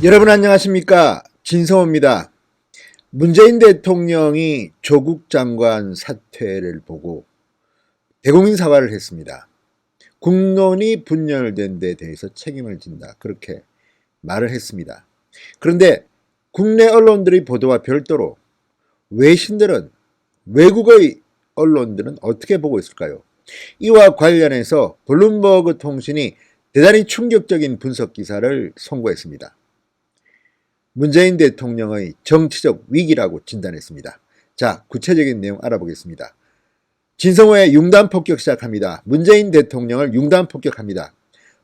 여러분 안녕하십니까? 진성호입니다. 문재인 대통령이 조국 장관 사퇴를 보고 대국민 사과를 했습니다. 국론이 분열된 데 대해서 책임을 진다. 그렇게 말을 했습니다. 그런데 국내 언론들의 보도와 별도로 외신들은, 외국의 언론들은 어떻게 보고 있을까요? 이와 관련해서 블룸버그 통신이 대단히 충격적인 분석 기사를 송고했습니다. 문재인 대통령의 정치적 위기라고 진단했습니다. 자, 구체적인 내용 알아보겠습니다. 진성호의 융단 폭격 시작합니다. 문재인 대통령을 융단 폭격합니다.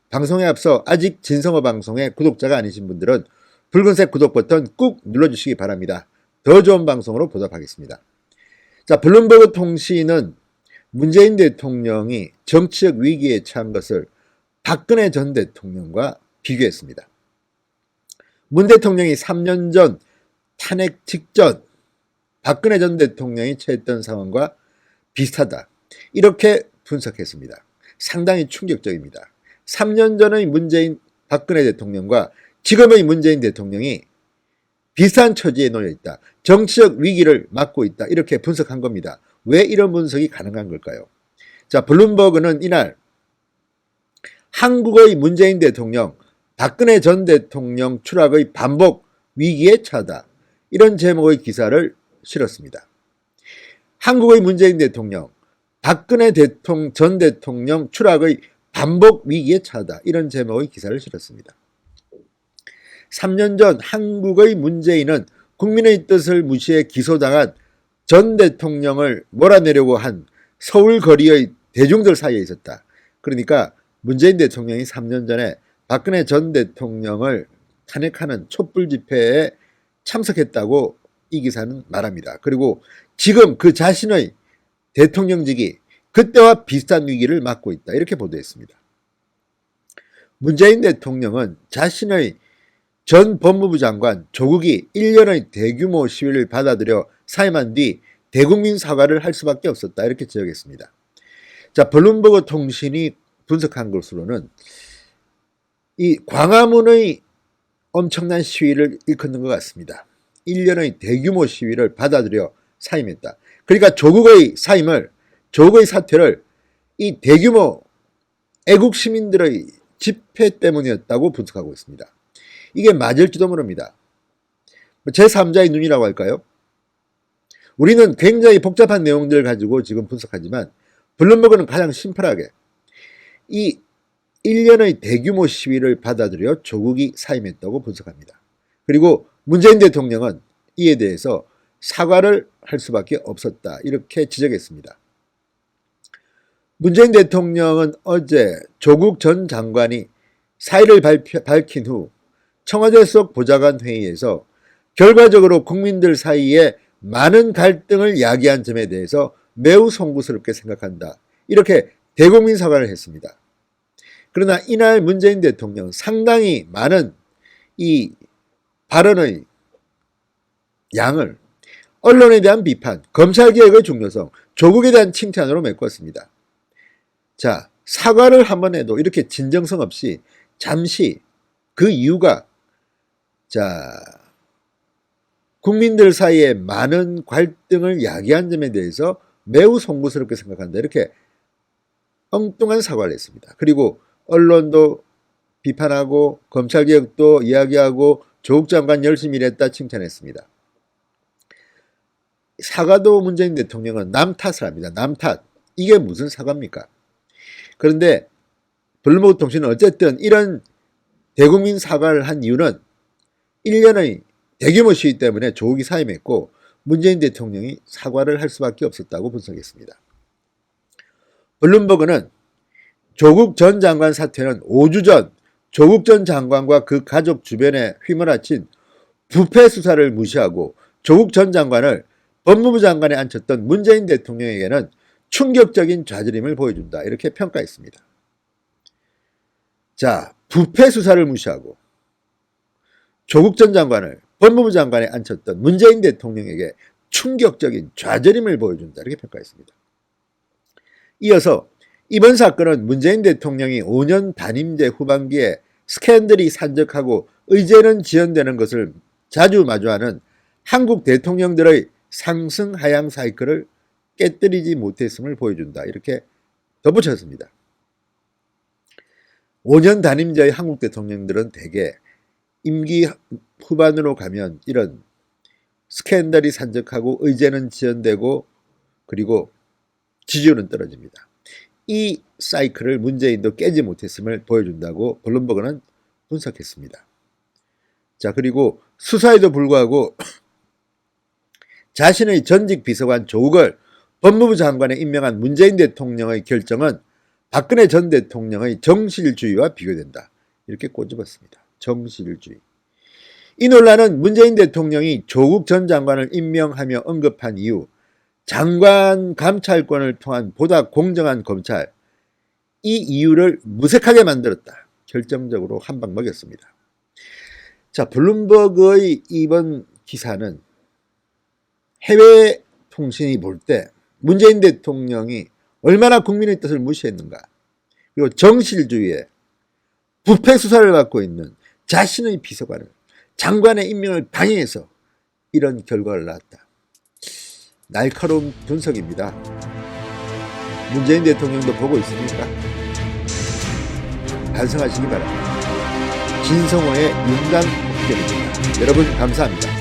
방송에 앞서 아직 진성호 방송의 구독자가 아니신 분들은 붉은색 구독 버튼 꾹 눌러주시기 바랍니다. 더 좋은 방송으로 보답하겠습니다. 자, 블룸버그 통신은 문재인 대통령이 정치적 위기에 처한 것을 박근혜 전 대통령과 비교했습니다. 문 대통령이 3년 전 탄핵 직전 박근혜 전 대통령이 처했던 상황과 비슷하다. 이렇게 분석했습니다. 상당히 충격적입니다. 3년 전의 박근혜 대통령과 지금의 문재인 대통령이 비슷한 처지에 놓여 있다. 정치적 위기를 맞고 있다. 이렇게 분석한 겁니다. 왜 이런 분석이 가능한 걸까요? 자, 블룸버그는 이날 한국의 문재인 대통령, 박근혜 전 대통령 추락의 반복 위기에 처하다. 이런 제목의 기사를 실었습니다. 한국의 문재인 대통령, 박근혜 전 대통령 추락의 반복 위기에 처하다. 이런 제목의 기사를 실었습니다. 3년 전 한국의 문재인은 국민의 뜻을 무시해 기소당한 전 대통령을 몰아내려고 한 서울 거리의 대중들 사이에 있었다. 그러니까 문재인 대통령이 3년 전에 박근혜 전 대통령을 탄핵하는 촛불 집회에 참석했다고 이 기사는 말합니다. 그리고 지금 그 자신의 대통령직이 그때와 비슷한 위기를 맞고 있다. 이렇게 보도했습니다. 문재인 대통령은 자신의 전 법무부 장관 조국이 1년의 대규모 시위를 받아들여 사임한 뒤 대국민 사과를 할 수밖에 없었다. 이렇게 지적했습니다. 자, 블룸버그 통신이 분석한 것으로는 이 광화문의 엄청난 시위를 일컫는 것 같습니다. 1년의 대규모 시위를 받아들여 사임했다. 그러니까 조국의 사퇴를 이 대규모 애국 시민들의 집회 때문이었다고 분석하고 있습니다. 이게 맞을지도 모릅니다. 제3자의 눈이라고 할까요? 우리는 굉장히 복잡한 내용들을 가지고 지금 분석하지만 블룸버그는 가장 심플하게 이 1년의 대규모 시위를 받아들여 조국이 사임했다고 분석합니다. 그리고 문재인 대통령은 이에 대해서 사과를 할 수밖에 없었다. 이렇게 지적했습니다. 문재인 대통령은 어제 조국 전 장관이 사의를 밝힌 후 청와대 속 보좌관 회의에서 결과적으로 국민들 사이에 많은 갈등을 야기한 점에 대해서 매우 송구스럽게 생각한다. 이렇게 대국민 사과를 했습니다. 그러나 이날 문재인 대통령 상당히 많은 이 발언의 양을 언론에 대한 비판, 검찰개혁의 중요성, 조국에 대한 칭찬으로 메꿨습니다. 자, 사과를 한번 해도 이렇게 진정성 없이 잠시 그 이유가 국민들 사이에 많은 갈등을 야기한 점에 대해서 매우 송구스럽게 생각한다. 이렇게 엉뚱한 사과를 했습니다. 그리고 언론도 비판하고 검찰개혁도 이야기하고 조국 장관 열심히 일했다 칭찬했습니다. 사과도 문재인 대통령은 남 탓을 합니다. 남 탓. 이게 무슨 사과입니까? 그런데 블룸버그 통신은 어쨌든 이런 대국민 사과를 한 이유는 1년의 대규모 시위 때문에 조국이 사임했고 문재인 대통령이 사과를 할 수밖에 없었다고 분석했습니다. 블룸버그는 조국 전 장관 사퇴는 5주 전 조국 전 장관과 그 가족 주변에 휘몰아친 부패 수사를 무시하고 조국 전 장관을 법무부 장관에 앉혔던 문재인 대통령에게는 충격적인 좌절임을 보여준다. 이렇게 평가했습니다. 자, 부패 수사를 무시하고 조국 전 장관을 법무부 장관에 앉혔던 문재인 대통령에게 충격적인 좌절임을 보여준다. 이렇게 평가했습니다. 이어서 이번 사건은 문재인 대통령이 5년 단임제 후반기에 스캔들이 산적하고 의제는 지연되는 것을 자주 마주하는 한국 대통령들의 상승 하향 사이클을 깨뜨리지 못했음을 보여준다. 이렇게 덧붙였습니다. 5년 단임자의 한국 대통령들은 대개 임기 후반으로 가면 이런 스캔들이 산적하고 의제는 지연되고 그리고 지지율은 떨어집니다. 이 사이클을 문재인도 깨지 못했음을 보여준다고 블룸버그는 분석했습니다. 자, 그리고 수사에도 불구하고 자신의 전직 비서관 조국을 법무부 장관에 임명한 문재인 대통령의 결정은 박근혜 전 대통령의 정실주의와 비교된다. 이렇게 꼬집었습니다. 정실주의. 이 논란은 문재인 대통령이 조국 전 장관을 임명하며 언급한 이후 장관 감찰권을 통한 보다 공정한 검찰, 이 이유를 무색하게 만들었다. 결정적으로 한 방 먹였습니다. 자, 블룸버그의 이번 기사는 해외 통신이 볼 때 문재인 대통령이 얼마나 국민의 뜻을 무시했는가, 그리고 정실주의에 부패 수사를 받고 있는 자신의 비서관을 장관의 임명을 방해해서 이런 결과를 낳았다. 날카로운 분석입니다. 문재인 대통령도 보고 있습니까? 반성하시기 바랍니다. 진성호의 윤단 폭격입니다. 여러분 감사합니다.